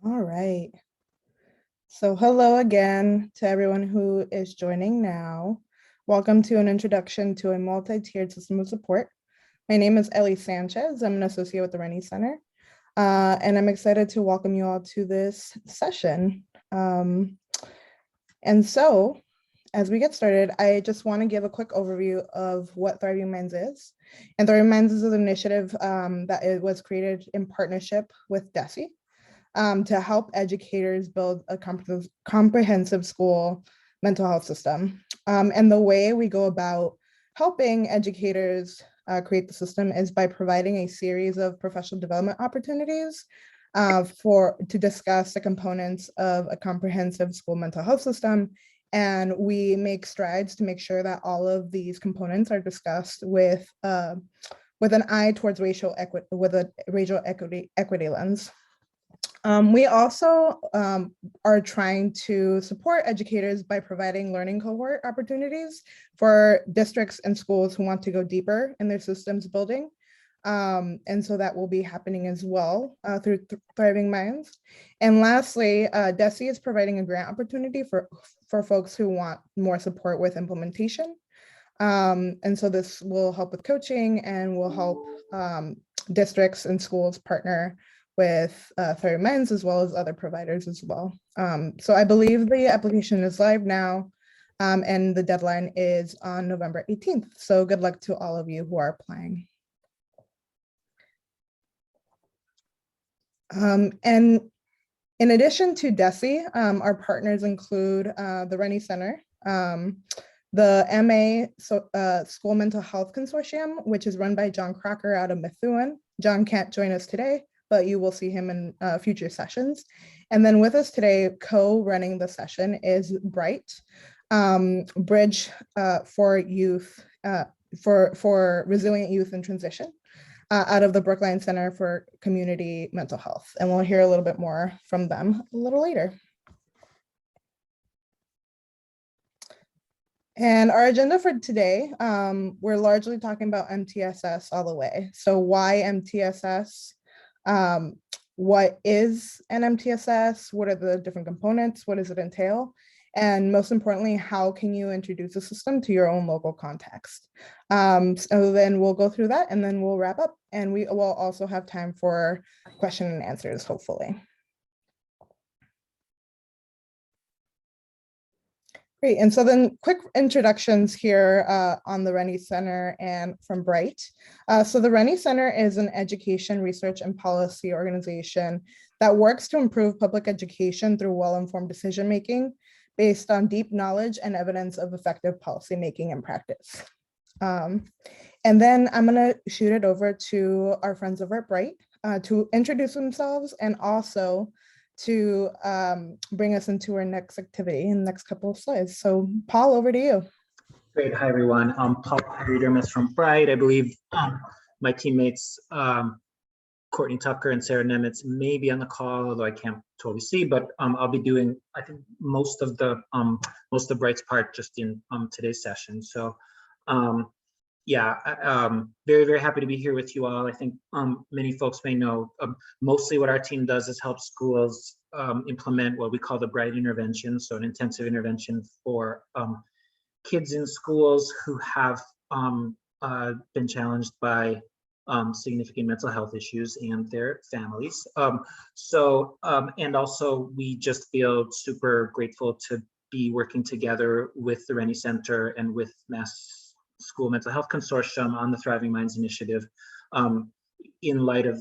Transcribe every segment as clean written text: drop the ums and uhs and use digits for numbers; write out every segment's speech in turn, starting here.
All right. So hello again to everyone who is joining now. Welcome to an introduction to a multi-tiered system of support. My name is Ellie Sanchez. I'm an associate with the Rennie Center. And I'm excited to welcome you all to this session. And so as we get started, I just want to give a quick overview of what Thriving Minds is. And Thriving Minds is an initiative that it was created in partnership with DESE. To help educators build a comprehensive school mental health system. And the way we go about helping educators create the system is by providing a series of professional development opportunities to discuss the components of a comprehensive school mental health system. And we make strides to make sure that all of these components are discussed with an eye towards racial equity lens. We also are trying to support educators by providing learning cohort opportunities for districts and schools who want to go deeper in their systems building. And so that will be happening as well through Thriving Minds. And lastly, DESE is providing a grant opportunity for folks who want more support with implementation. And so this will help with coaching and will help districts and schools partner with Thriving Minds as well as other providers as well. So I believe the application is live now and the deadline is on November 18th. So good luck to all of you who are applying. And in addition to DESE, our partners include the Rennie Center, the MA School Mental Health Consortium, which is run by John Crocker out of Methuen. John can't join us today, but you will see him in future sessions. And then with us today, co-running the session is BRYT, Bridge for Youth, for Resilient Youth in Transition, out of the Brookline Center for Community Mental Health. And we'll hear a little bit more from them a little later. And our agenda for today, we're largely talking about MTSS all the way. So why MTSS? What is an MTSS? What are the different components? What does it entail? And most importantly, how can you introduce the system to your own local context? So then we'll go through that and then we'll wrap up, and we will also have time for question and answers, hopefully. Great, and so then quick introductions here on the Rennie Center and from BRYT. So the Rennie Center is an education, research, and policy organization that works to improve public education through well-informed decision-making based on deep knowledge and evidence of effective policymaking and practice. And then I'm gonna shoot it over to our friends over at BRYT to introduce themselves and also to bring us into our next activity in the next couple of slides. So Paul, over to you. Great, hi everyone. I'm Paul Reedermus from BRYT. I believe my teammates, Courtney Tucker and Sarah Nemitz may be on the call, although I can't totally see, but I'll be doing, I think, most of BRYT's part just in today's session. So yeah, very, very happy to be here with you all. I think many folks may know mostly what our team does is help schools implement what we call the BRYT intervention, so an intensive intervention for kids in schools who have been challenged by significant mental health issues and their families. And also we just feel super grateful to be working together with the Rennie Center and with Mass School Mental Health Consortium on the Thriving Minds initiative. In light of,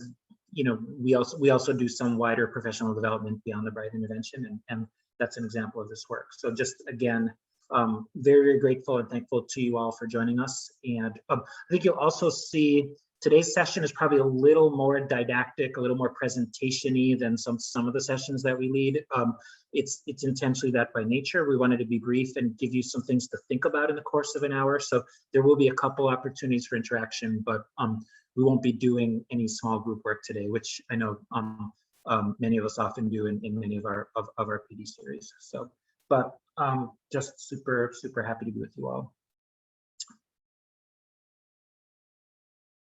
we also do some wider professional development beyond the BRYT intervention, and that's an example of this work. So just again, very, very grateful and thankful to you all for joining us. And I think you'll also see today's session is probably a little more didactic, a little more presentation-y than some of the sessions that we lead. It's intentionally that by nature. We wanted to be brief and give you some things to think about in the course of an hour. So there will be a couple opportunities for interaction, but we won't be doing any small group work today, which I know many of us often do in many of our PD series. So, but just super, super happy to be with you all.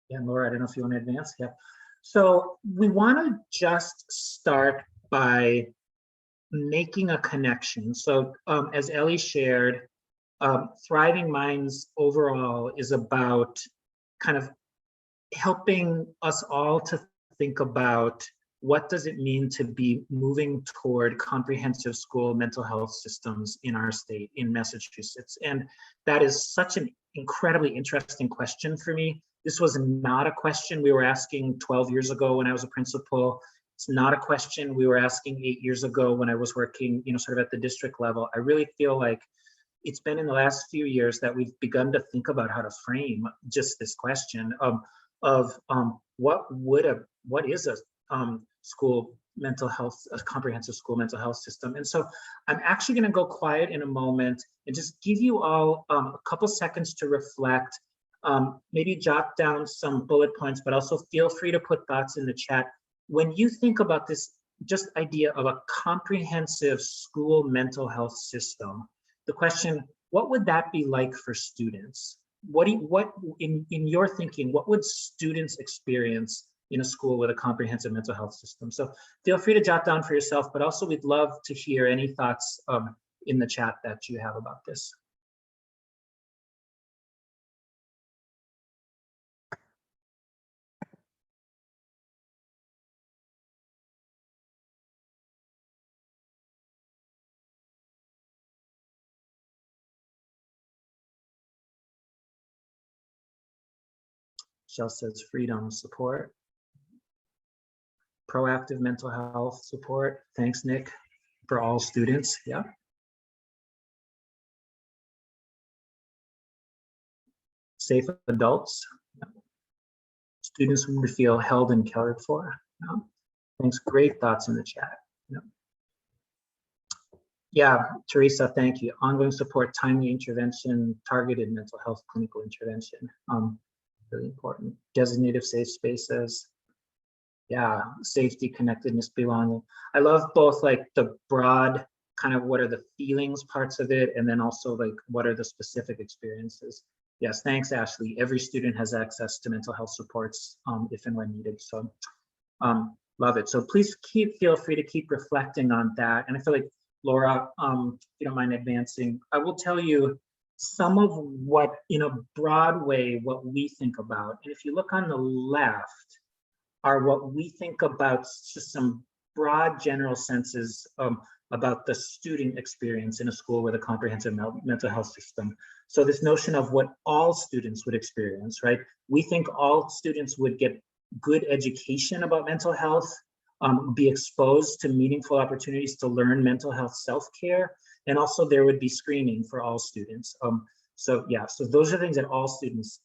Yeah, Laura, I don't know if you want to advance. Yeah. So we want to just start by making a connection. So as Ellie shared, Thriving Minds overall is about kind of helping us all to think about what does it mean to be moving toward comprehensive school mental health systems in our state, in Massachusetts. And that is such an incredibly interesting question for me. This was not a question we were asking 12 years ago when I was a principal. It's not a question we were asking 8 years ago when I was working, sort of at the district level. I really feel like it's been in the last few years that we've begun to think about how to frame just this question of what is a school mental health, a comprehensive school mental health system. And so I'm actually going to go quiet in a moment and just give you all a couple seconds to reflect, maybe jot down some bullet points, but also feel free to put thoughts in the chat. When you think about this just idea of a comprehensive school mental health system, the question, what would that be like for students? What in your thinking, what would students experience in a school with a comprehensive mental health system? So feel free to jot down for yourself, but also we'd love to hear any thoughts in the chat that you have about this. Michelle says freedom, support. Proactive mental health support. Thanks, Nick, for all students. Yeah. Safe adults. Yeah. Students would feel held and cared for. Yeah. Thanks. Great thoughts in the chat. Yeah. Yeah, Teresa, thank you. Ongoing support, timely intervention, targeted mental health clinical intervention. Really important. Designated safe spaces. Yeah, safety, connectedness, belonging. I love both like the broad kind of what are the feelings parts of it, and then also like what are the specific experiences. Yes, thanks, Ashley. Every student has access to mental health supports if and when needed. So love it. So please feel free to keep reflecting on that. And I feel like Laura, if you don't mind advancing, I will tell you some of what, in a broad way, what we think about. And if you look on the left, are what we think about, just some broad general senses about the student experience in a school with a comprehensive mental health system. So this notion of what all students would experience, right? We think all students would get good education about mental health, be exposed to meaningful opportunities to learn mental health self-care, and also there would be screening for all students. So yeah, so those are things that all students.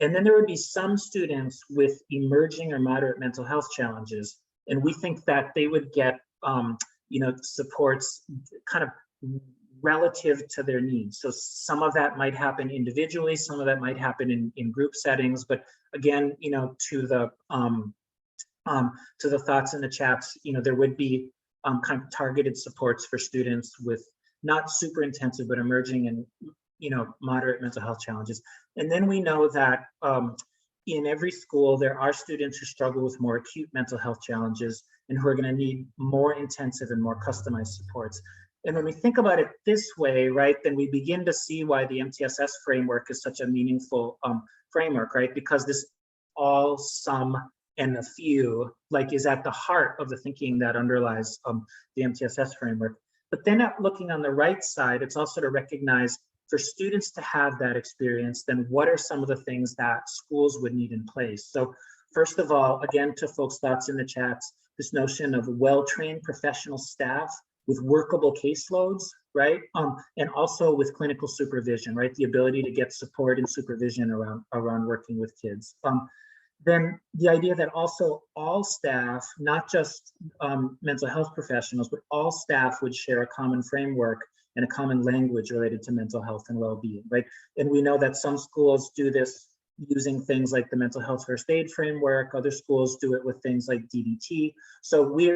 And then there would be some students with emerging or moderate mental health challenges, and we think that they would get, supports kind of relative to their needs. So some of that might happen individually, some of that might happen in group settings, but again, to the thoughts in the chats, there would be kind of targeted supports for students with not super intensive, but emerging and moderate mental health challenges. And then we know that in every school, there are students who struggle with more acute mental health challenges and who are going to need more intensive and more customized supports. And when we think about it this way, right, then we begin to see why the MTSS framework is such a meaningful framework, right? Because this all, some, and a few, like, is at the heart of the thinking that underlies the MTSS framework. But then looking on the right side, it's also to recognize for students to have that experience, then what are some of the things that schools would need in place? So first of all, again, to folks' thoughts in the chats, this notion of well-trained professional staff with workable caseloads, right? And also with clinical supervision, right? The ability to get support and supervision around working with kids. Then the idea that also all staff, not just mental health professionals, but all staff would share a common framework and a common language related to mental health and well-being, right? And we know that some schools do this using things like the mental health first aid framework. Other schools do it with things like DBT. So we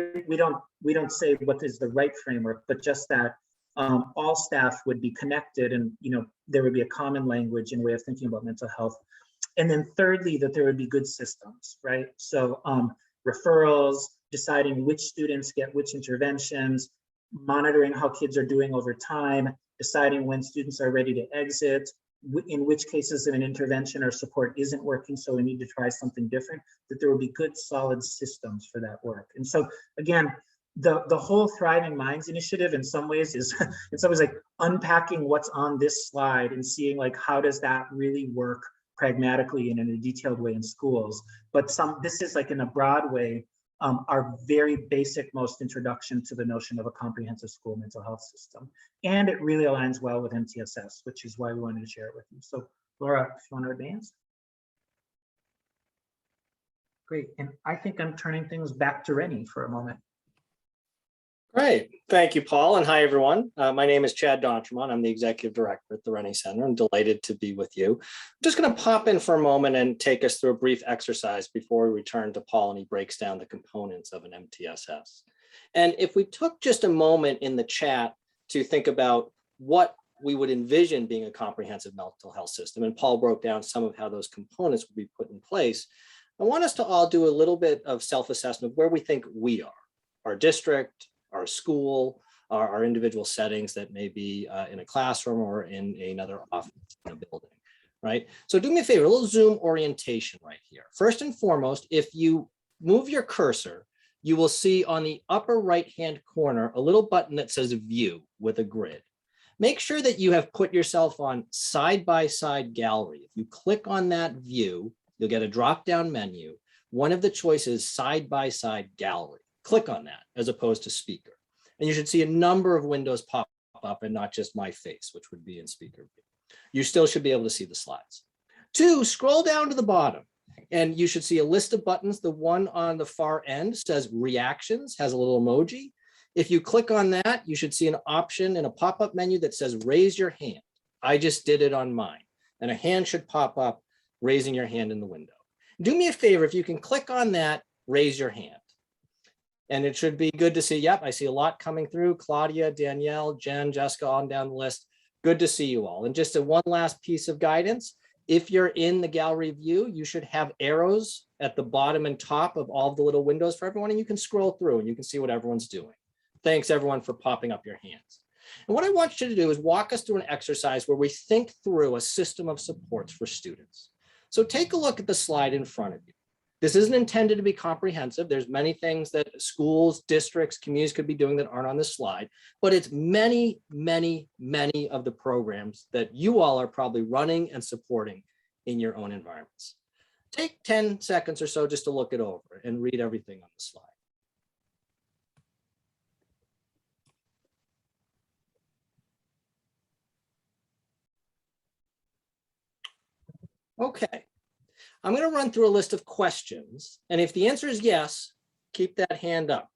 don't say what is the right framework, but just that all staff would be connected, and there would be a common language and way of thinking about mental health. And then thirdly, that there would be good systems, right? So referrals, deciding which students get which interventions, monitoring how kids are doing over time, deciding when students are ready to exit, in which cases an intervention or support isn't working, so we need to try something different, that there will be good solid systems for that work. And so again, the whole Thriving Minds initiative in some ways is it's always like unpacking what's on this slide and seeing like how does that really work pragmatically and in a detailed way in schools. But this is like in a broad way, our very basic most introduction to the notion of a comprehensive school mental health system. And it really aligns well with MTSS, which is why we wanted to share it with you. So Laura, if you want to advance. Great, and I think I'm turning things back to Rennie for a moment. Great. Thank you, Paul. And hi, everyone. My name is Chad Dontremont. I'm the executive director at the Rennie Center. I'm delighted to be with you. I'm just going to pop in for a moment and take us through a brief exercise before we return to Paul and he breaks down the components of an MTSS. And if we took just a moment in the chat to think about what we would envision being a comprehensive mental health system, and Paul broke down some of how those components would be put in place, I want us to all do a little bit of self-assessment of where we think we are, our district, our school, our individual settings that may be in a classroom or in another office in a building, right? So do me a favor, a little Zoom orientation right here. First and foremost, if you move your cursor, you will see on the upper right-hand corner a little button that says View with a grid. Make sure that you have put yourself on side-by-side gallery. If you click on that view, you'll get a drop-down menu. One of the choices, side-by-side gallery. Click on that as opposed to speaker. And you should see a number of windows pop up and not just my face, which would be in speaker view. You still should be able to see the slides. 2, scroll down to the bottom and you should see a list of buttons. The one on the far end says reactions, has a little emoji. If you click on that, you should see an option in a pop-up menu that says raise your hand. I just did it on mine. And a hand should pop up raising your hand in the window. Do me a favor, if you can click on that, raise your hand. And it should be good to see. Yep, I see a lot coming through. Claudia, Danielle, Jen, Jessica, on down the list. Good to see you all. And just one last piece of guidance. If you're in the gallery view, you should have arrows at the bottom and top of all of the little windows for everyone. And you can scroll through and you can see what everyone's doing. Thanks everyone for popping up your hands. And what I want you to do is walk us through an exercise where we think through a system of supports for students. So take a look at the slide in front of you. This isn't intended to be comprehensive. There's many things that schools, districts, communities could be doing that aren't on this slide, but it's many, many, many of the programs that you all are probably running and supporting in your own environments. Take 10 seconds or so just to look it over and read everything on the slide. Okay. I'm going to run through a list of questions. And if the answer is yes, keep that hand up.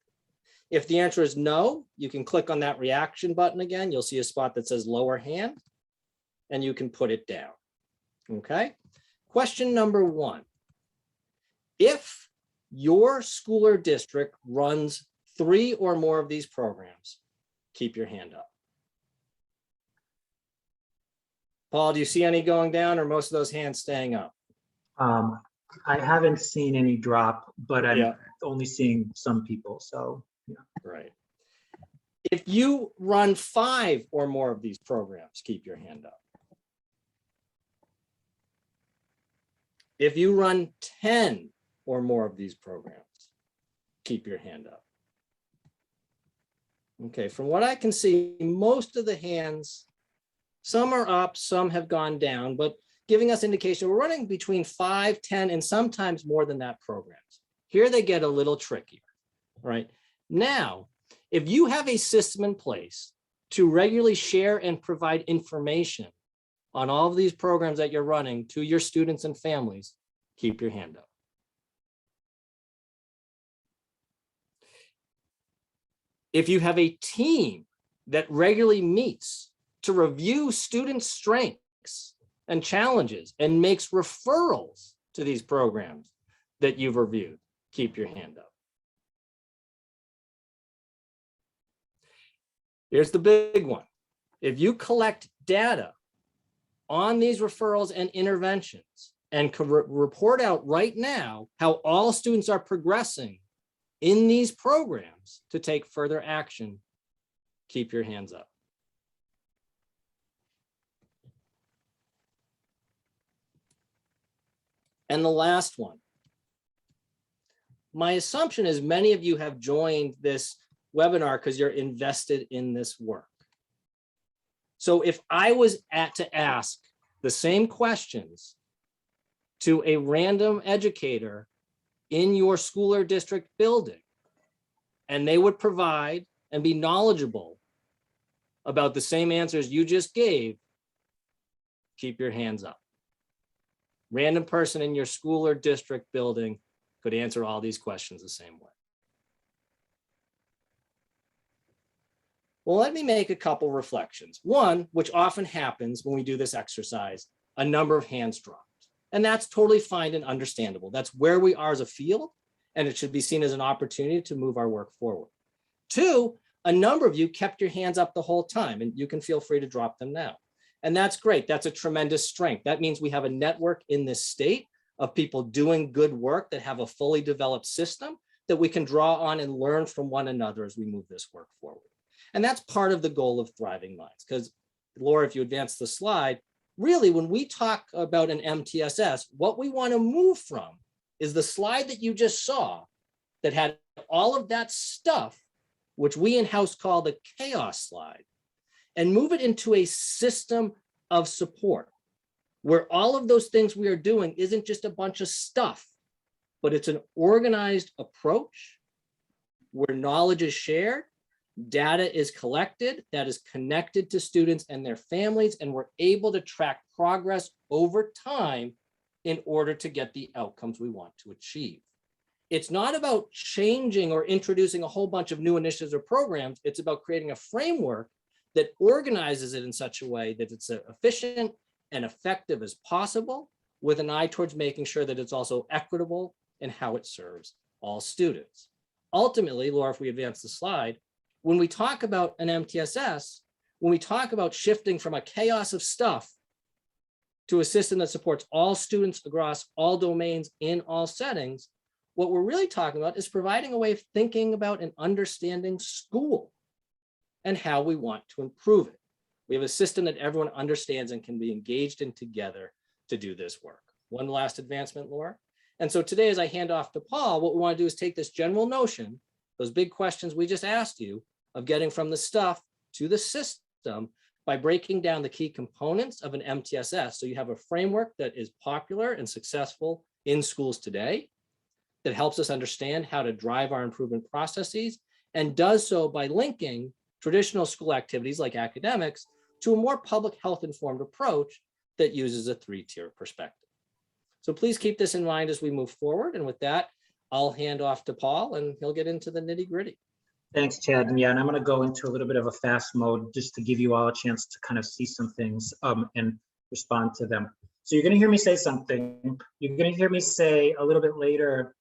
If the answer is no, you can click on that reaction button again. You'll see a spot that says lower hand and you can put it down. Okay. Question number 1. If your school or district runs 3 or more of these programs, keep your hand up. Paul, do you see any going down or most of those hands staying up? I haven't seen any drop, but I'm only seeing some people. So, yeah. Right. If you run 5 or more of these programs, keep your hand up. If you run 10 or more of these programs, keep your hand up. Okay, from what I can see, most of the hands, some are up, some have gone down, but giving us indication we're running between 5, 10, and sometimes more than that programs. Here they get a little trickier, right? Now, if you have a system in place to regularly share and provide information on all of these programs that you're running to your students and families, keep your hand up. If you have a team that regularly meets to review student strengths and challenges and makes referrals to these programs that you've reviewed, keep your hand up. Here's the big one. If you collect data on these referrals and interventions and can report out right now how all students are progressing in these programs to take further action, keep your hands up. And the last one. My assumption is many of you have joined this webinar because you're invested in this work. So if I was to ask the same questions to a random educator in your school or district building, and they would provide and be knowledgeable about the same answers you just gave, keep your hands up. Random person in your school or district building could answer all these questions the same way. Well, let me make a couple reflections. One, which often happens when we do this exercise, a number of hands dropped. And that's totally fine and understandable. That's where we are as a field, and it should be seen as an opportunity to move our work forward. Two, a number of you kept your hands up the whole time, and you can feel free to drop them now. And that's great. That's a tremendous strength. That means we have a network in this state of people doing good work that have a fully developed system that we can draw on and learn from one another as we move this work forward. And that's part of the goal of Thriving Minds, because Laura, if you advance the slide, really when we talk about an MTSS, what we want to move from is the slide that you just saw that had all of that stuff, which we in-house call the chaos slide, and move it into a system of support where all of those things we are doing isn't just a bunch of stuff, but it's an organized approach where knowledge is shared, data is collected, that is connected to students and their families, and we're able to track progress over time in order to get the outcomes we want to achieve. It's not about changing or introducing a whole bunch of new initiatives or programs. It's about creating a framework that organizes it in such a way that it's efficient and effective as possible, with an eye towards making sure that it's also equitable in how it serves all students. Ultimately, Laura, if we advance the slide, when we talk about an MTSS, when we talk about shifting from a chaos of stuff to a system that supports all students across all domains in all settings, what we're really talking about is providing a way of thinking about and understanding school and how we want to improve it. We have a system that everyone understands and can be engaged in together to do this work. One last advancement, Laura. And so today, as I hand off to Paul, what we want to do is take this general notion, those big questions we just asked you, of getting from the stuff to the system by breaking down the key components of an MTSS. So you have a framework that is popular and successful in schools today, that helps us understand how to drive our improvement processes, and does so by linking traditional school activities like academics to a more public health informed approach that uses a three-tier perspective. So please keep this in mind as we move forward. And with that, I'll hand off to Paul and he'll get into the nitty-gritty. Thanks, Chad. And yeah, and I'm going to go into a little bit of a fast mode just to give you all a chance to kind of see some things and respond to them. So you're going to hear me say something. You're going to hear me say a little bit later,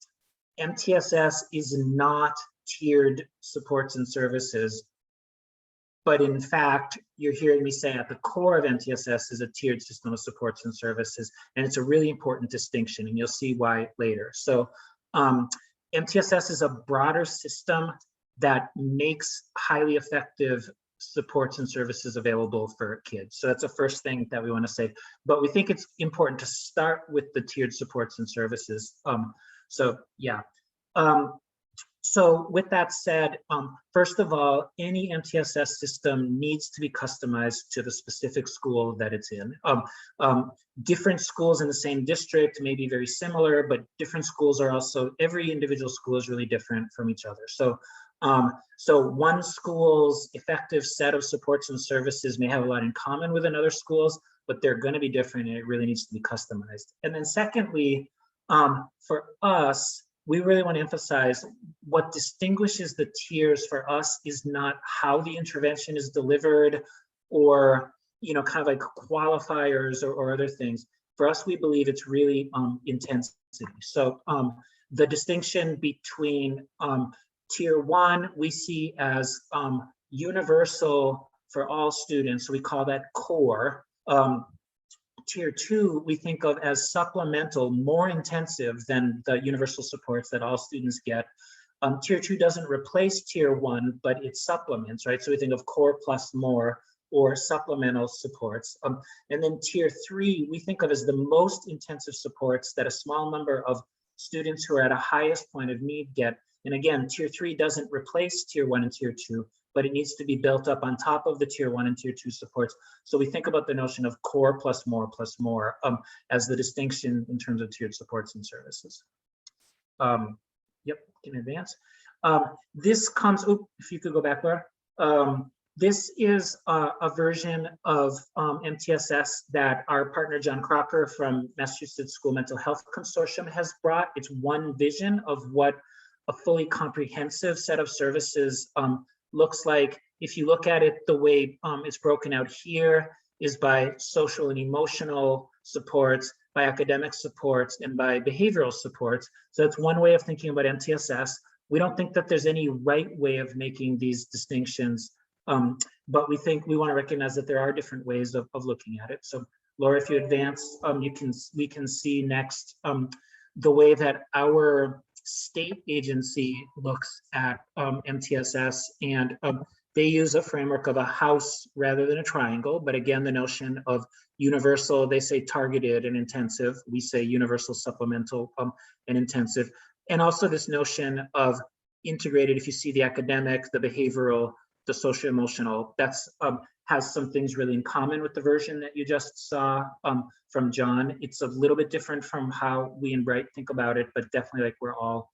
MTSS is not tiered supports and services. But in fact, you're hearing me say at the core of MTSS is a tiered system of supports and services. And it's a really important distinction, and you'll see why later. So MTSS is a broader system that makes highly effective supports and services available for kids. So that's the first thing that we want to say. But we think it's important to start with the tiered supports and services. So yeah. So with that said, first of all, any MTSS system needs to be customized to the specific school that it's in. Different schools in the same district may be very similar, but different schools are also, every individual school is really different from each other. So, so one school's effective set of supports and services may have a lot in common with another school's, but they're going to be different, and it really needs to be customized. And then secondly, for us, we really want to emphasize what distinguishes the tiers for us is not how the intervention is delivered or, you know, kind of like qualifiers or other things. For us, we believe it's really intensity. So the distinction between tier 1, we see as universal for all students. So we call that core. Tier 2, we think of as supplemental, more intensive than the universal supports that all students get. Tier 2 doesn't replace Tier 1, but it supplements, right? So we think of core plus more or supplemental supports. And then Tier 3, we think of as the most intensive supports that a small number of students who are at a highest point of need get. And again, Tier 3 doesn't replace Tier 1 and Tier 2, but it needs to be built up on top of the Tier 1 and Tier 2 supports. So we think about the notion of core plus more as the distinction in terms of tiered supports and services. Yep, can advance. This comes, if you could go back, Laura. This is a version of MTSS that our partner John Crocker from Massachusetts School Mental Health Consortium has brought. It's one vision of what a fully comprehensive set of services looks like. If you look at it, the way it's broken out here is by social and emotional supports, by academic supports, and by behavioral supports. So that's one way of thinking about MTSS. We don't think that there's any right way of making these distinctions, but we think we want to recognize that there are different ways of looking at it. So Laura, if you advance, we can see next the way that our state agency looks at MTSS, and they use a framework of a house rather than a triangle. But again, the notion of universal, they say targeted and intensive. We say universal, supplemental, and intensive. And also this notion of integrated, if you see the academic, the behavioral, the social emotional, that's has some things really in common with the version that you just saw from John. It's a little bit different from how we in BRYT think about it, but definitely like we're all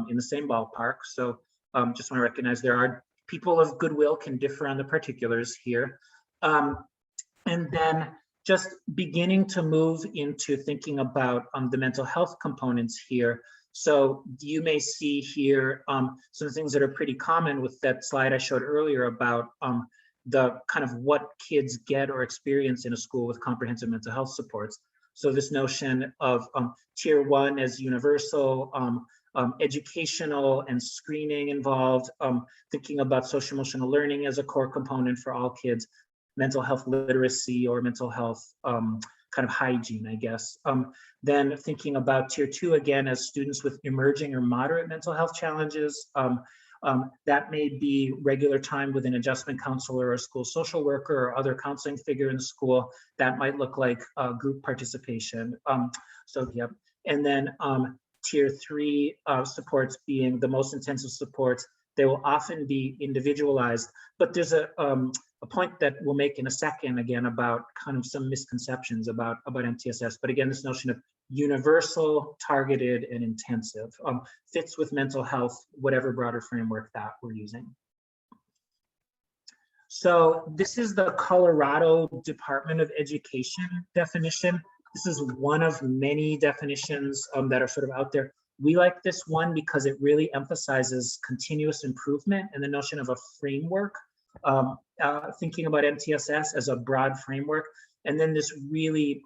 in the same ballpark. So just want to recognize there are people of goodwill can differ on the particulars here. And then just beginning to move into thinking about the mental health components here. So you may see here some things that are pretty common with that slide I showed earlier about the kind of what kids get or experience in a school with comprehensive mental health supports. So this notion of Tier 1 as universal, educational and screening involved, thinking about social emotional learning as a core component for all kids, mental health literacy or mental health kind of hygiene, I guess. Then thinking about Tier 2 again as students with emerging or moderate mental health challenges. That may be regular time with an adjustment counselor or a school social worker or other counseling figure in the school. That might look like group participation. So, yep. And then Tier 3 supports being the most intensive supports. They will often be individualized, but there's a point that we'll make in a second again about kind of some misconceptions about MTSS. But again, this notion of universal, targeted, and intensive fits with mental health, whatever broader framework that we're using. So this is the Colorado Department of Education definition. This is one of many definitions that are sort of out there. We like this one because it really emphasizes continuous improvement and the notion of a framework, thinking about MTSS as a broad framework. And then this really,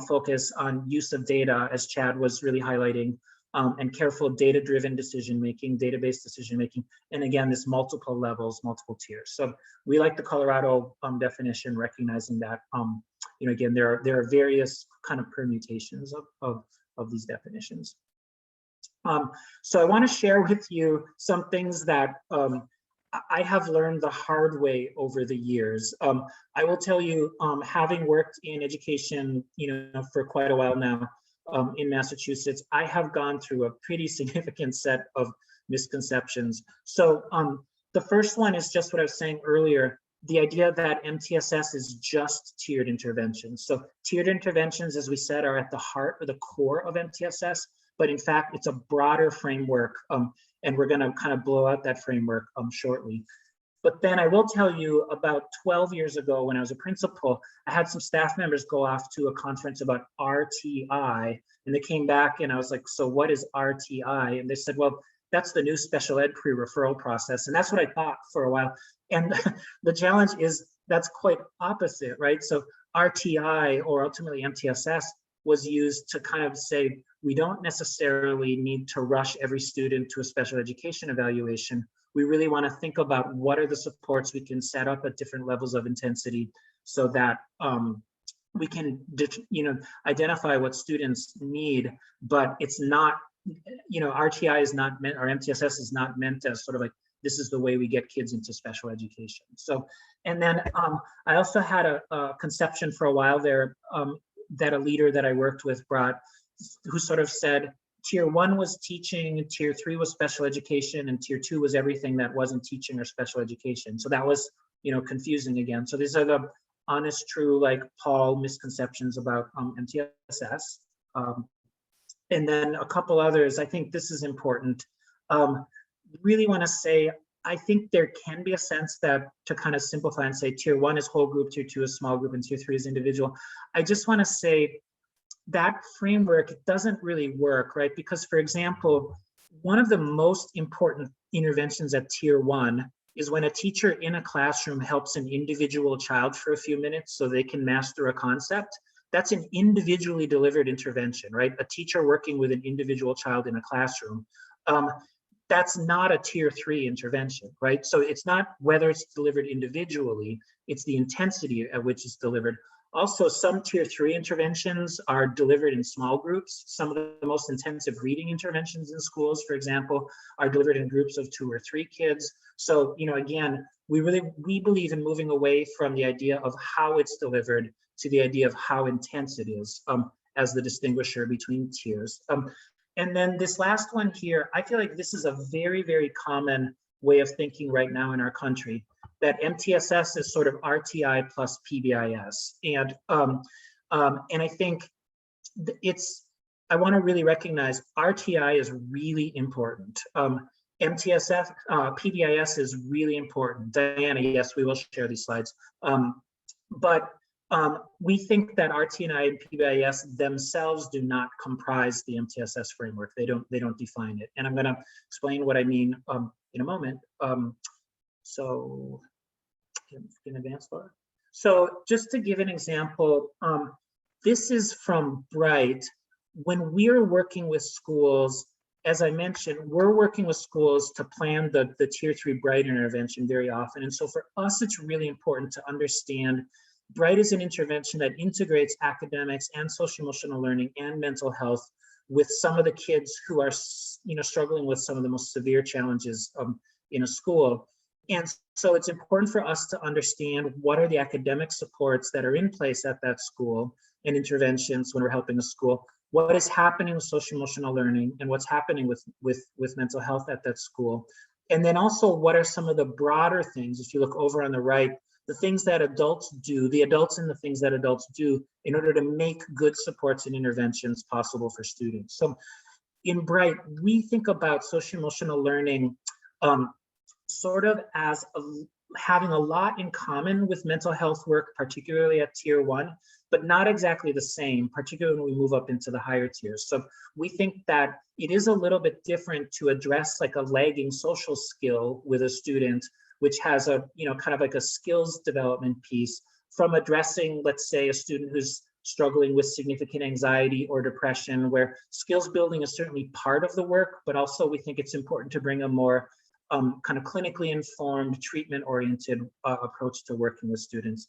focus on use of data, as Chad was really highlighting, and careful data-driven decision-making, database decision-making. And again, this multiple levels, multiple tiers. So we like the Colorado definition, recognizing that, again, there are various kind of permutations of these definitions. So I want to share with you some things that I have learned the hard way over the years. I will tell you, having worked in education, for quite a while now in Massachusetts, I have gone through a pretty significant set of misconceptions. So the first one is just what I was saying earlier, the idea that MTSS is just tiered interventions. So tiered interventions, as we said, are at the heart or the core of MTSS, but in fact, it's a broader framework, and we're going to kind of blow out that framework shortly. But then I will tell you, about 12 years ago when I was a principal, I had some staff members go off to a conference about RTI, and they came back and I was like, so what is RTI? And they said, well, that's the new special ed pre-referral process. And that's what I thought for a while. And the challenge is that's quite opposite, right? So RTI, or ultimately MTSS, was used to kind of say, we don't necessarily need to rush every student to a special education evaluation. We really want to think about what are the supports we can set up at different levels of intensity so that we can identify what students need, but it's not RTI is not meant, or MTSS is not meant as sort of like, this is the way we get kids into special education. So, and then I also had a conception for a while there that a leader that I worked with brought, who sort of said, tier 1 was teaching, tier 3 was special education, and tier 2 was everything that wasn't teaching or special education. So that was, confusing again. So these are the honest, true, like Paul misconceptions about MTSS. And then a couple others, I think this is important. Really want to say, I think there can be a sense that to kind of simplify and say tier 1 is whole group, tier 2 is small group, and tier 3 is individual. I just want to say that framework doesn't really work, right? Because, for example, one of the most important interventions at tier 1 is when a teacher in a classroom helps an individual child for a few minutes so they can master a concept. That's an individually delivered intervention, right? A teacher working with an individual child in a classroom. That's not a tier 3 intervention, right? So it's not whether it's delivered individually, it's the intensity at which it's delivered. Also, some tier 3 interventions are delivered in small groups. Some of the most intensive reading interventions in schools, for example, are delivered in groups of 2 or 3 kids. So, again, we believe in moving away from the idea of how it's delivered to the idea of how intense it is as the distinguisher between tiers. And then this last one here, I feel like this is a very, very common way of thinking right now in our country, that MTSS is sort of RTI plus PBIS. And I think I want to really recognize RTI is really important. MTSS, PBIS is really important. Diana, yes, we will share these slides. But we think that RTI and PBIS themselves do not comprise the MTSS framework. They don't define it. And I'm going to explain what I mean in a moment. So can advance forward. So just to give an example, this is from BRYT. When we're working with schools, as I mentioned, we're working with schools to plan the tier 3 BRYT intervention very often. And so for us, it's really important to understand BRYT is an intervention that integrates academics and social emotional learning and mental health with some of the kids who are, struggling with some of the most severe challenges in a school. And so it's important for us to understand what are the academic supports that are in place at that school and interventions when we're helping a school, what is happening with social emotional learning and what's happening with mental health at that school. And then also, what are some of the broader things, if you look over on the right, the things that adults do, the adults and the things that adults do in order to make good supports and interventions possible for students. So in BRYT, we think about social emotional learning sort of as having a lot in common with mental health work, particularly at tier 1, but not exactly the same, particularly when we move up into the higher tiers. So we think that it is a little bit different to address like a lagging social skill with a student, which has a, kind of like a skills development piece, from addressing, let's say, a student who's struggling with significant anxiety or depression, where skills building is certainly part of the work, but also we think it's important to bring a more kind of clinically informed, treatment-oriented approach to working with students,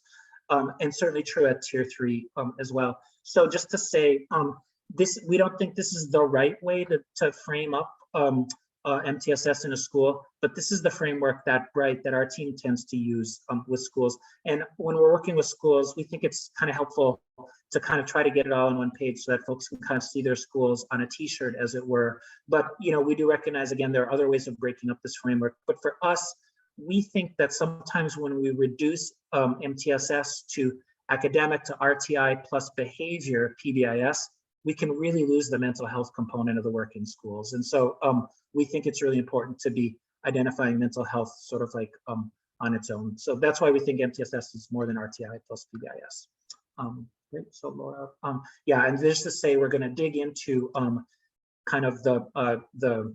and certainly true at tier 3 as well. So just to say, we don't think this is the right way to frame up MTSS in a school, but this is the framework that BRYT, that our team tends to use with schools. And when we're working with schools, we think it's kind of helpful to kind of try to get it all on one page so that folks can kind of see their schools on a t-shirt, as it were. But, we do recognize, again, there are other ways of breaking up this framework. But for us, we think that sometimes when we reduce MTSS to academic, to RTI plus behavior, PBIS, we can really lose the mental health component of the work in schools. And so we think it's really important to be identifying mental health sort of like on its own. So that's why we think MTSS is more than RTI plus PBIS. Great, so Laura, yeah, and just to say, we're gonna dig into kind of the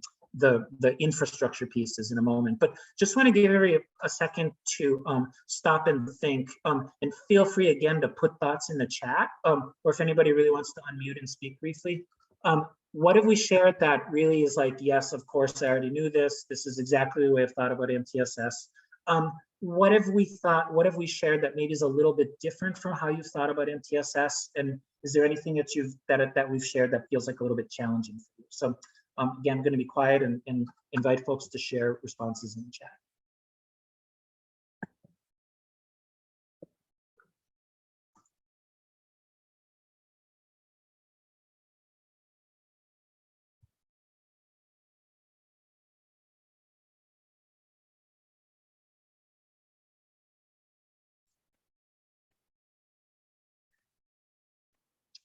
infrastructure pieces in a moment, but just want to give everybody a second to stop and think, and feel free again to put thoughts in the chat, or if anybody really wants to unmute and speak briefly. What have we shared that really is like, yes, of course, I already knew this. This is exactly the way I've thought about MTSS. What have we shared that maybe is a little bit different from how you've thought about MTSS? And is there anything that we've shared that feels like a little bit challenging for you? So again, I'm going to be quiet and invite folks to share responses in the chat.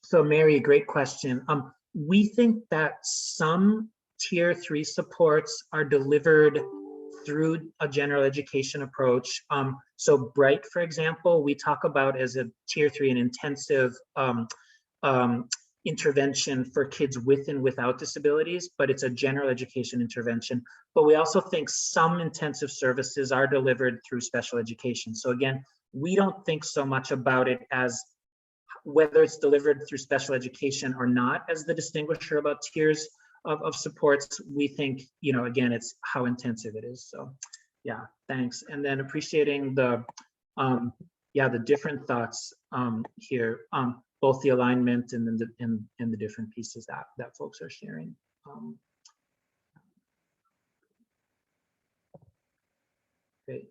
So Mary, great question. We think that some tier 3 supports are delivered through a general education approach. So BRYT, for example, we talk about as a tier 3 an intensive intervention for kids with and without disabilities, but it's a general education intervention. But we also think some intensive services are delivered through special education. So again, we don't think so much about it as whether it's delivered through special education or not as the distinguisher about tiers of supports. We think, you know, again, it's how intensive it is. So yeah, thanks. And then appreciating the different thoughts here, both the alignment and then the different pieces that folks are sharing. Great.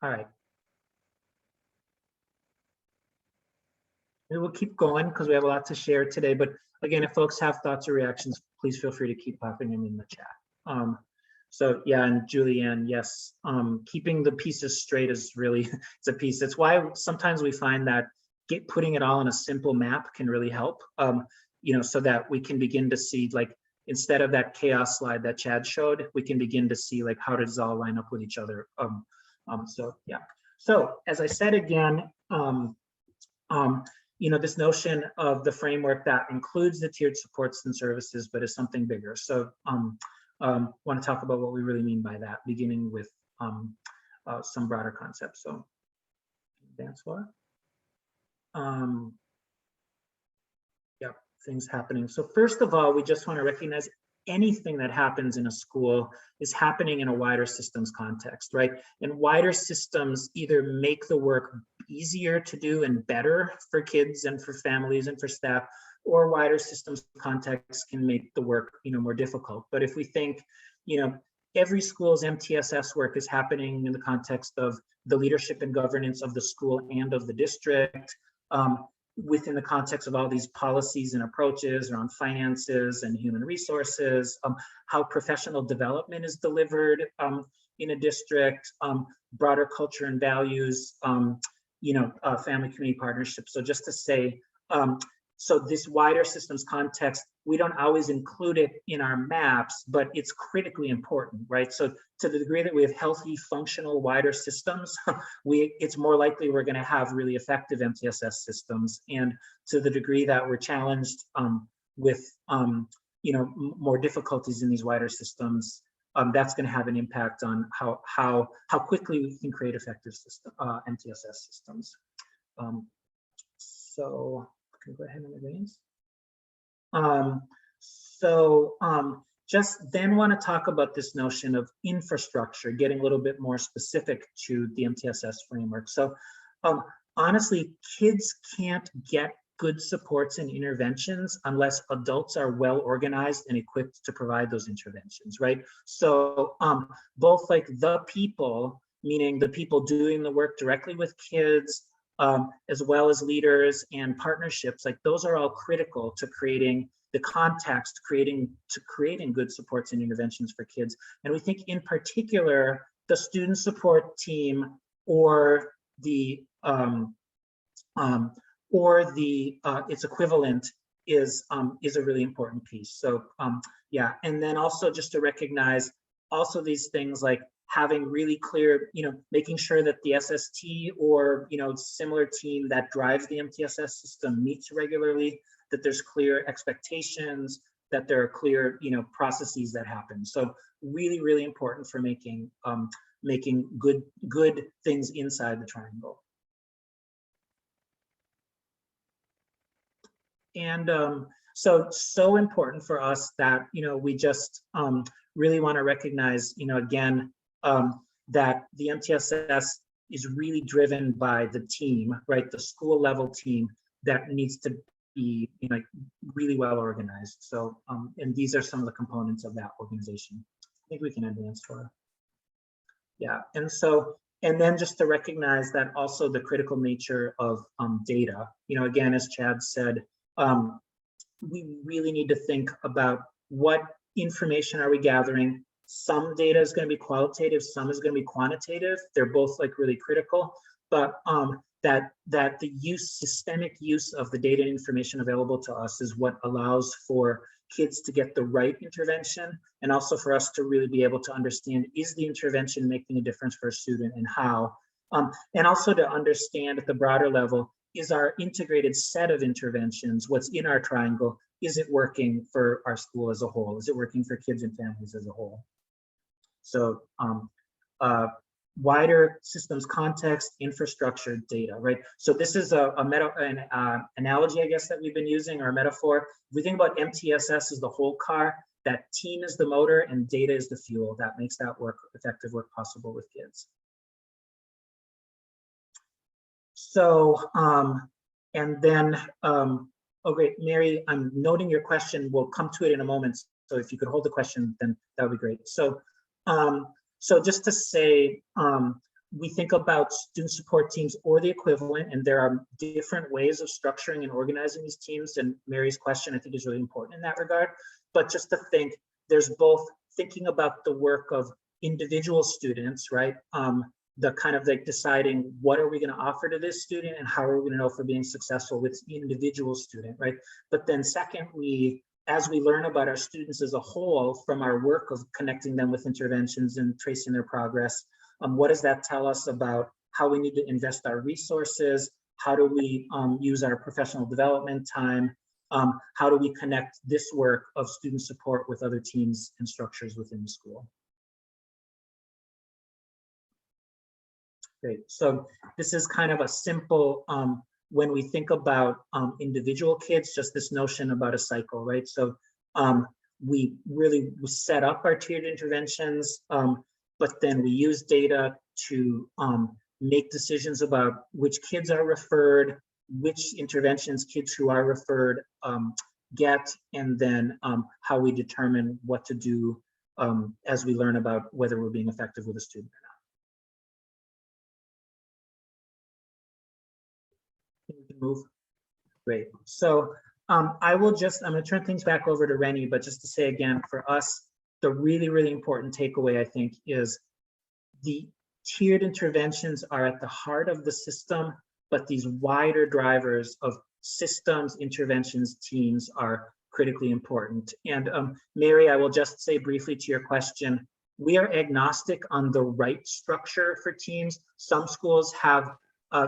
All right. We will keep going because we have a lot to share today. But again, if folks have thoughts or reactions, please feel free to keep popping them in the chat. So yeah, and Julianne, yes, keeping the pieces straight is really, it's a piece. That's why sometimes we find that putting it all on a simple map can really help, you know, so that we can begin to see, like, instead of that chaos slide that Chad showed, we can begin to see like how does it all line up with each other. So yeah. So as I said again, you know, this notion of the framework that includes the tiered supports and services, but is something bigger. So want to talk about what we really mean by that, beginning with some broader concepts. So advance for. Yeah, things happening. So first of all, we just want to recognize anything that happens in a school is happening in a wider systems context, right? And wider systems either make the work easier to do and better for kids and for families and for staff, or wider systems context can make the work, you know, more difficult. But if we think, you know, every school's MTSS work is happening in the context of the leadership and governance of the school and of the district, within the context of all these policies and approaches around finances and human resources, how professional development is delivered in a district, broader culture and values, you know, family community partnerships. So just to say, so this wider systems context, we don't always include it in our maps, but it's critically important, right? So to the degree that we have healthy, functional, wider systems, it's more likely we're going to have really effective MTSS systems. And to the degree that we're challenged with, you know, more difficulties in these wider systems, that's going to have an impact on how quickly we can create effective system, MTSS systems. So can we go ahead and advance? Just then want to talk about this notion of infrastructure, getting a little bit more specific to the MTSS framework. So honestly, kids can't get good supports and interventions unless adults are well organized and equipped to provide those interventions, right? So both like the people, meaning the people doing the work directly with kids, as well as leaders and partnerships, like those are all critical to creating the context, creating good supports and interventions for kids. And we think in particular, the student support team or its equivalent is a really important piece. So yeah, and then also just to recognize also these things like having really clear, you know, making sure that the SST or, you know, similar team that drives the MTSS system meets regularly, that there's clear expectations, that there are clear, you know, processes that happen. So really, really important for making good things inside the triangle. And so important for us that, you know, we just really want to recognize, you know, again, that the MTSS is really driven by the team, right? The school level team that needs to be, you know, like really well organized. So, and these are some of the components of that organization. I think we can advance for. Yeah, and so, and then just to recognize that also the critical nature of data, you know, again, as Chad said, we really need to think about what information are we gathering. Some data is going to be qualitative, some is going to be quantitative. They're both like really critical, but that the systemic use of the data and information available to us is what allows for kids to get the right intervention, and also for us to really be able to understand, is the intervention making a difference for a student and how? And also to understand at the broader level, is our integrated set of interventions, what's in our triangle, is it working for our school as a whole? Is it working for kids and families as a whole? So wider systems context, infrastructure, data, right? So this is an analogy, I guess, that we've been using, or a metaphor. If we think about MTSS as the whole car, that team is the motor and data is the fuel. That makes that effective work possible with kids. So, and then, oh great, Mary, I'm noting your question. We'll come to it in a moment. So if you could hold the question, then that would be great. So, so just to say, we think about student support teams or the equivalent, and there are different ways of structuring and organizing these teams. And Mary's question, I think, is really important in that regard. But just to think, there's both thinking about the work of individual students, right? The kind of like deciding what are we going to offer to this student and how are we going to know if we're being successful with individual student, right? But then secondly, as we learn about our students as a whole from our work of connecting them with interventions and tracing their progress, what does that tell us about how we need to invest our resources? How do we use our professional development time? How do we connect this work of student support with other teams and structures within the school? Great. So this is kind of a simple, when we think about individual kids, just this notion about a cycle, right? So we really set up our tiered interventions, but then we use data to make decisions about which kids are referred, which interventions kids who are referred get, and then how we determine what to do as we learn about whether we're being effective with a student or not. Move. Great. So I'm going to turn things back over to Rennie, but just to say again, for us, the really, really important takeaway, I think, is the tiered interventions are at the heart of the system, but these wider drivers of systems, interventions, teams are critically important. And Mary, I will just say briefly to your question, we are agnostic on the right structure for teams. Some schools have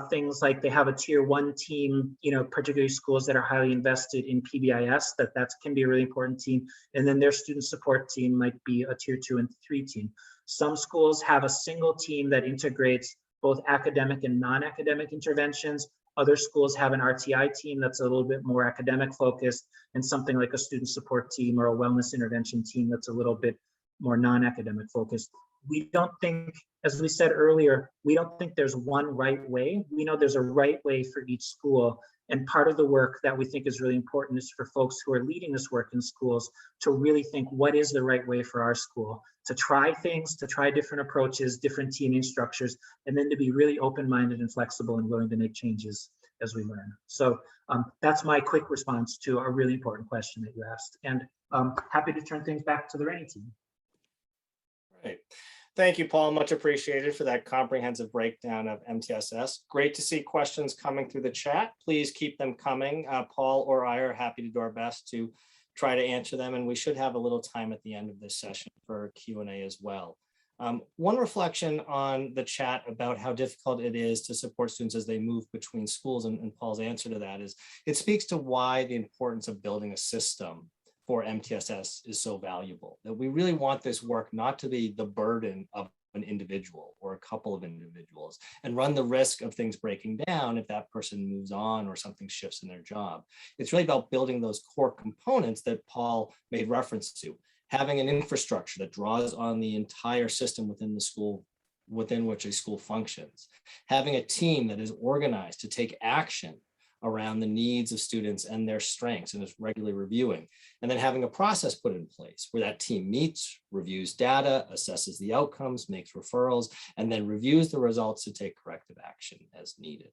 things like they have a tier 1 team, you know, particularly schools that are highly invested in PBIS, that can be a really important team. And then their student support team might be a tier 2 and 3 team. Some schools have a single team that integrates both academic and non-academic interventions. Other schools have an RTI team that's a little bit more academic focused, and something like a student support team or a wellness intervention team that's a little bit more non-academic focused. We don't think, as we said earlier, we don't think there's one right way. We know there's a right way for each school. And part of the work that we think is really important is for folks who are leading this work in schools to really think, what is the right way for our school? To try things, to try different approaches, different teaming structures, and then to be really open-minded and flexible and willing to make changes as we learn. So that's my quick response to a really important question that you asked. And happy to turn things back to the Rennie team. Great. Thank you, Paul. Much appreciated for that comprehensive breakdown of MTSS. Great to see questions coming through the chat. Please keep them coming. Paul or I are happy to do our best to try to answer them, and we should have a little time at the end of this session for Q&A as well. One reflection on the chat about how difficult it is to support students as they move between schools, and Paul's answer to that is, it speaks to why the importance of building a system for MTSS is so valuable, that we really want this work not to be the burden of an individual or a couple of individuals and run the risk of things breaking down if that person moves on or something shifts in their job. It's really about building those core components that Paul made reference to, having an infrastructure that draws on the entire system within the school, within which a school functions, having a team that is organized to take action around the needs of students and their strengths and is regularly reviewing. And then having a process put in place where that team meets, reviews data, assesses the outcomes, makes referrals, and then reviews the results to take corrective action as needed.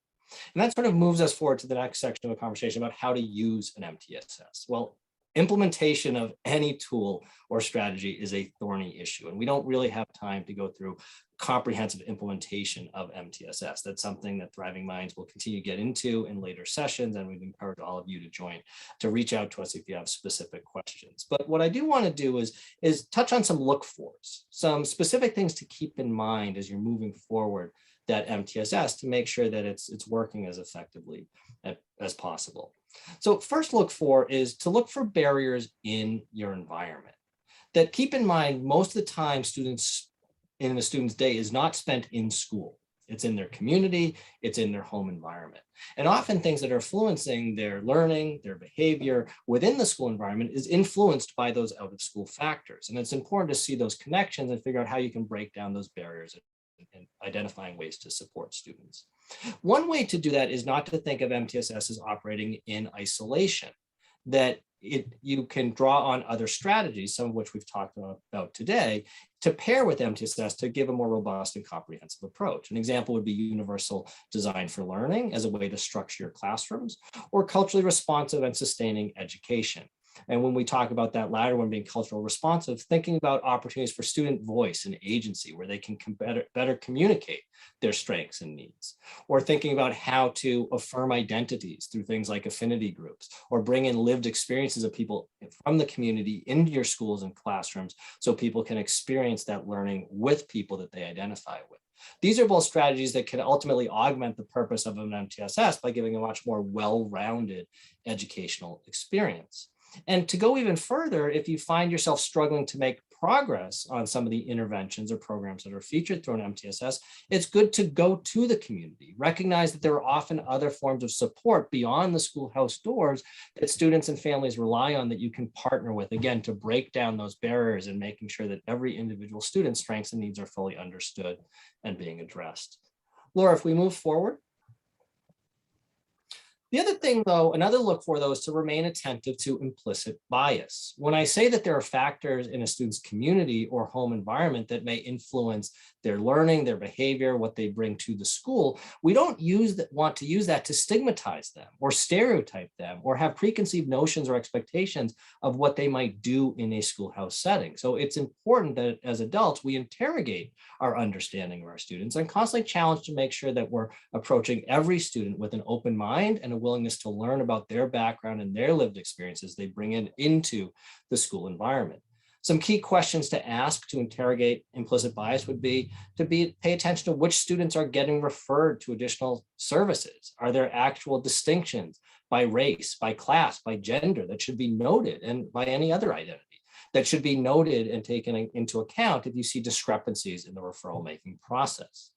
And that sort of moves us forward to the next section of the conversation about how to use an MTSS. Well, implementation of any tool or strategy is a thorny issue, and we don't really have time to go through comprehensive implementation of MTSS. That's something that Thriving Minds will continue to get into in later sessions, and we'd encourage all of you to join, to reach out to us if you have specific questions. But what I do want to do is touch on some look-fors, some specific things to keep in mind as you're moving forward that MTSS to make sure that it's working as effectively as possible. So first look for is to look for barriers in your environment. That keep in mind, most of the time students in a student's day is not spent in school. It's in their community, it's in their home environment. And often things that are influencing their learning, their behavior within the school environment is influenced by those out of school factors. And it's important to see those connections and figure out how you can break down those barriers and identifying ways to support students. One way to do that is not to think of MTSS as operating in isolation, that you can draw on other strategies, some of which we've talked about today, to pair with MTSS to give a more robust and comprehensive approach. An example would be universal design for learning as a way to structure your classrooms, or culturally responsive and sustaining education. And when we talk about that latter one being cultural responsive, thinking about opportunities for student voice and agency where they can better communicate their strengths and needs, or thinking about how to affirm identities through things like affinity groups, or bring in lived experiences of people from the community into your schools and classrooms so people can experience that learning with people that they identify with. These are both strategies that can ultimately augment the purpose of an MTSS by giving a much more well-rounded educational experience. And to go even further, if you find yourself struggling to make progress on some of the interventions or programs that are featured through an MTSS, it's good to go to the community. Recognize that there are often other forms of support beyond the schoolhouse doors that students and families rely on that you can partner with, again, to break down those barriers and making sure that every individual student's strengths and needs are fully understood and being addressed. Laura, if we move forward. The other thing, though, another look for, though, is to remain attentive to implicit bias. When I say that there are factors in a student's community or home environment that may influence their learning, their behavior, what they bring to the school, we don't want to use that to stigmatize them or stereotype them or have preconceived notions or expectations of what they might do in a schoolhouse setting. So it's important that as adults, we interrogate our understanding of our students and constantly challenge to make sure that we're approaching every student with an open mind and a willingness to learn about their background and their lived experiences they bring into the school environment. Some key questions to ask to interrogate implicit bias would be to pay attention to which students are getting referred to additional services. Are there actual distinctions by race, by class, by gender that should be noted, and by any other identity that should be noted and taken into account if you see discrepancies in the referral making process?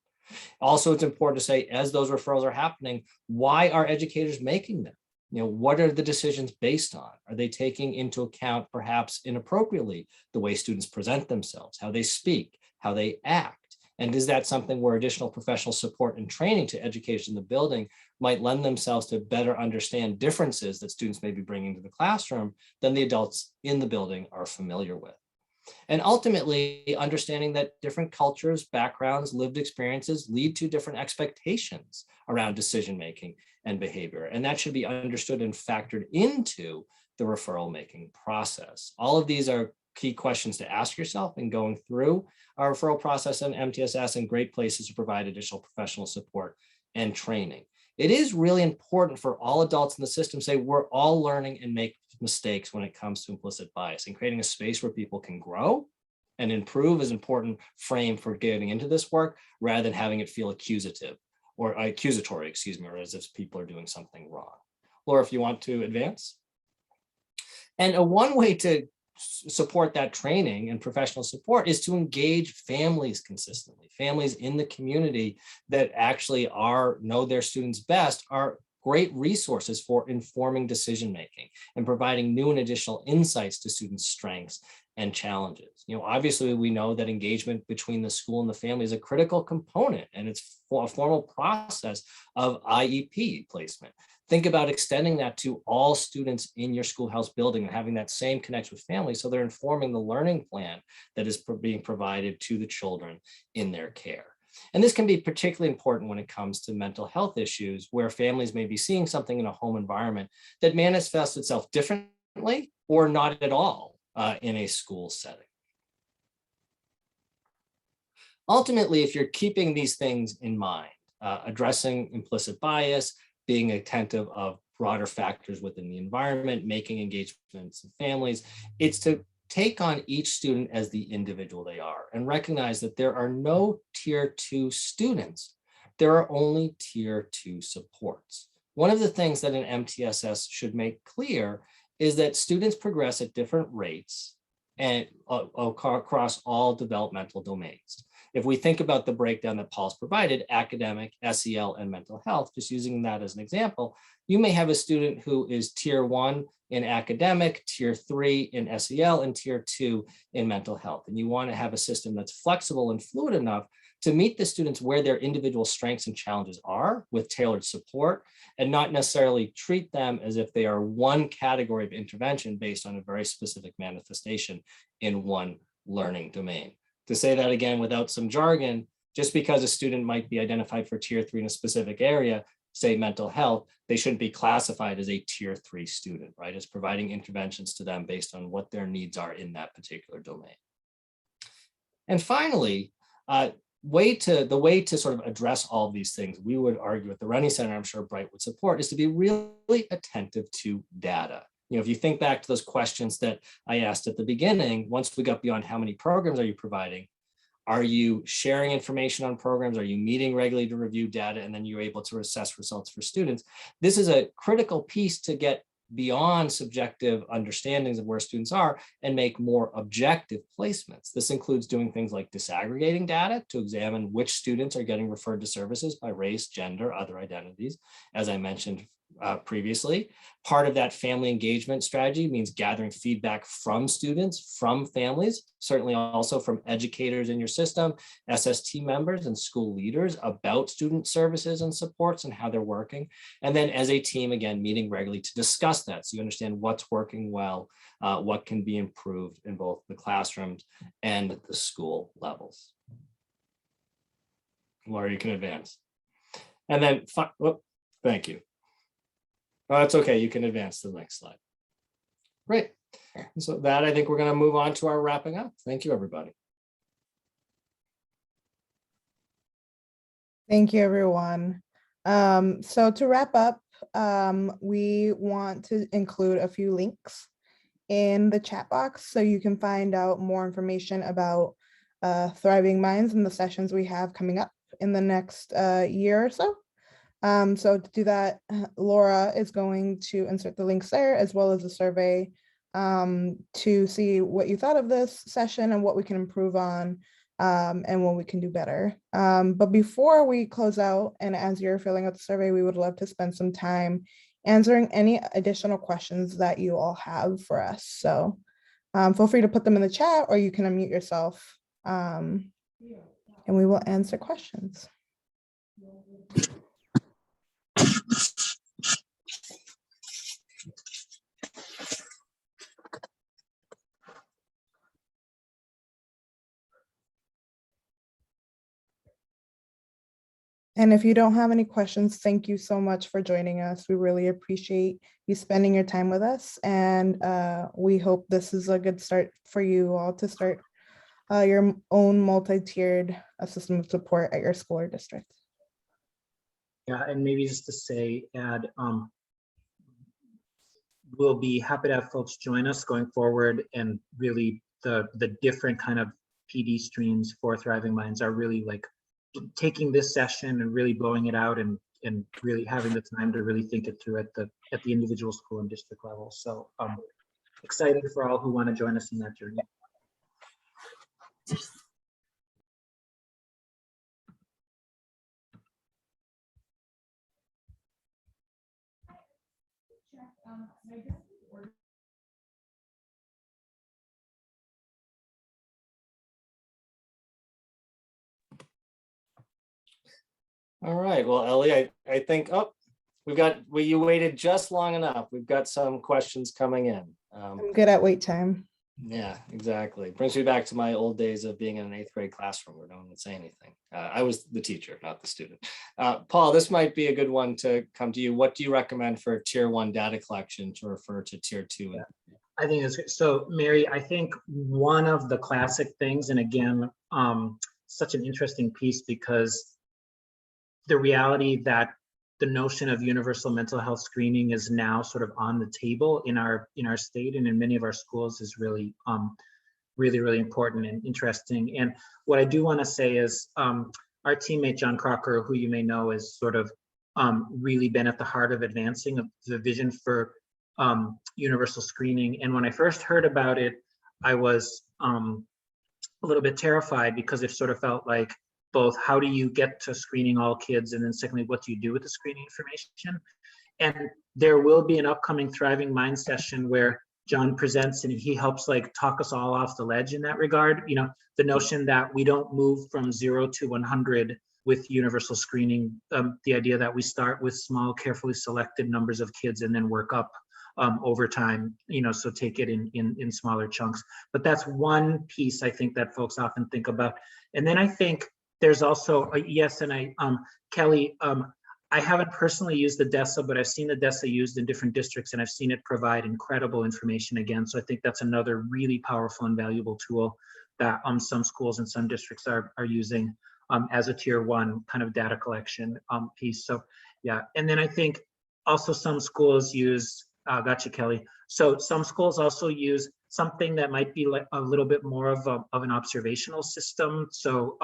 Also, it's important to say, as those referrals are happening, why are educators making them? What are the decisions based on? Are they taking into account, perhaps inappropriately, the way students present themselves, how they speak, how they act? And is that something where additional professional support and training to educators in the building might lend themselves to better understand differences that students may be bringing to the classroom than the adults in the building are familiar with? And ultimately, understanding that different cultures, backgrounds, lived experiences lead to different expectations around decision-making and behavior. And that should be understood and factored into the referral making process. All of these are key questions to ask yourself in going through our referral process and MTSS, and great places to provide additional professional support and training. It is really important for all adults in the system to say we're all learning and make mistakes when it comes to implicit bias, and creating a space where people can grow and improve is an important frame for getting into this work, rather than having it feel accusatory, or as if people are doing something wrong. Laura, if you want to advance. And one way to support that training and professional support is to engage families consistently. Families in the community that actually know their students best are great resources for informing decision-making and providing new and additional insights to students' strengths and challenges. Obviously we know that engagement between the school and the family is a critical component, and it's a formal process of IEP placement. Think about extending that to all students in your schoolhouse building and having that same connection with families, so they're informing the learning plan that is being provided to the children in their care. And this can be particularly important when it comes to mental health issues, where families may be seeing something in a home environment that manifests itself differently or not at all in a school setting. Ultimately, if you're keeping these things in mind, addressing implicit bias, being attentive of broader factors within the environment, making engagements in families, it's to take on each student as the individual they are and recognize that there are no tier 2 students. There are only tier 2 supports. One of the things that an MTSS should make clear is that students progress at different rates and across all developmental domains. If we think about the breakdown that Paul's provided, academic, SEL, and mental health, just using that as an example, you may have a student who is tier 1 in academic, tier 3 in SEL, and tier 2 in mental health. And you want to have a system that's flexible and fluid enough to meet the students where their individual strengths and challenges are with tailored support, and not necessarily treat them as if they are one category of intervention based on a very specific manifestation in one learning domain. To say that again without some jargon, just because a student might be identified for tier 3 in a specific area, say mental health, they shouldn't be classified as a tier 3 student, right? It's providing interventions to them based on what their needs are in that particular domain. And finally, the way to sort of address all of these things, we would argue at the Rennie Center, I'm sure BRYT would support, is to be really attentive to data. If you think back to those questions that I asked at the beginning, once we got beyond how many programs are you providing, are you sharing information on programs? Are you meeting regularly to review data? And then you're able to assess results for students. This is a critical piece to get beyond subjective understandings of where students are and make more objective placements. This includes doing things like disaggregating data to examine which students are getting referred to services by race, gender, other identities, as I mentioned previously. Part of that family engagement strategy means gathering feedback from students, from families, certainly also from educators in your system, SST members and school leaders about student services and supports and how they're working. And then as a team, again, meeting regularly to discuss that so you understand what's working well, what can be improved in both the classrooms and the school levels. Laura, you can advance. And then, thank you. Oh, that's okay. You can advance to the next slide. Great. So that, I think we're going to move on to our wrapping up. Thank you, everybody. Thank you, everyone. So to wrap up, we want to include a few links in the chat box so you can find out more information about Thriving Minds and the sessions we have coming up in the next year or so. So to do that, Laura is going to insert the links there as well as a survey to see what you thought of this session and what we can improve on and what we can do better. But before we close out, and as you're filling out the survey, we would love to spend some time answering any additional questions that you all have for us. So feel free to put them in the chat, or you can unmute yourself and we will answer questions. And if you don't have any questions, thank you so much for joining us. We really appreciate you spending your time with us. And we hope this is a good start for you all to start your own multi-tiered system of support at your school or district. Yeah, and maybe just to add, we'll be happy to have folks join us going forward, and really the different kind of PD streams for Thriving Minds are really like taking this session and really blowing it out and really having the time to really think it through at the individual school and district level. So excited for all who want to join us in that journey. All right, well, Ellie, I think, oh, you waited just long enough. We've got some questions coming in. I'm good at wait time. Yeah, exactly. Brings me back to my old days of being in an 8th grade classroom where no one would say anything. I was the teacher, not the student. Paul, this might be a good one to come to you. What do you recommend for tier 1 data collection to refer to tier 2? Yeah. I think it's so, Mary. I think one of the classic things, and again, such an interesting piece, because the reality that the notion of universal mental health screening is now sort of on the table in our state and in many of our schools is really really important and interesting. And what I do want to say is our teammate John Crocker, who you may know, is sort of really been at the heart of advancing the vision for universal screening. And when I first heard about it, I was a little bit terrified, because it sort of felt like both how do you get to screening all kids, and then secondly, what do you do with the screening information? And there will be an upcoming Thriving Mind session where John presents, and he helps like talk us all off the ledge in that regard. You know, the notion that we don't move from 0 to 100 with universal screening, the idea that we start with small, carefully selected numbers of kids and then work up over time, you know, so take it in smaller chunks. But that's one piece I think that folks often think about. And then I think there's also yes, and Kelly, I haven't personally used the DESA, but I've seen the DESA used in different districts, and I've seen it provide incredible information again. So I think that's another really powerful and valuable tool that some schools and some districts are using as a tier 1 kind of data collection piece. So yeah, and then I think also some schools use, gotcha, Kelly. So some schools also use something that might be like a little bit more of an observational system. So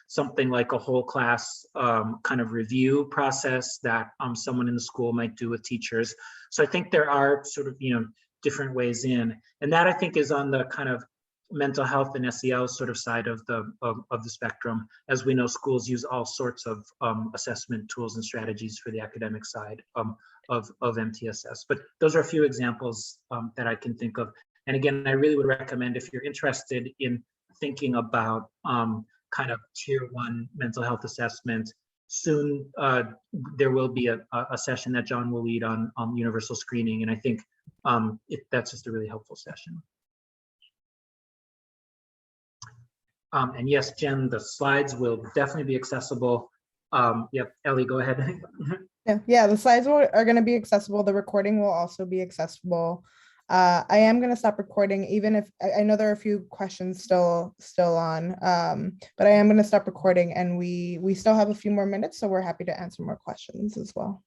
something like a whole class kind of review process that someone in the school might do with teachers. So I think there are sort of, you know, different ways in, and that I think is on the kind of mental health and SEL sort of side of the spectrum. As we know, schools use all sorts of assessment tools and strategies for the academic side of MTSS. But those are a few examples that I can think of. And again, I really would recommend, if you're interested in thinking about kind of tier 1 mental health assessment, soon there will be a session that John will lead on universal screening. And I think that's just a really helpful session. And yes, Jen, the slides will definitely be accessible. Yep, Ellie, go ahead. Yeah, the slides are going to be accessible. The recording will also be accessible. I am going to stop recording, even if I know there are a few questions still on, but I am going to stop recording, and we still have a few more minutes, so we're happy to answer more questions as well.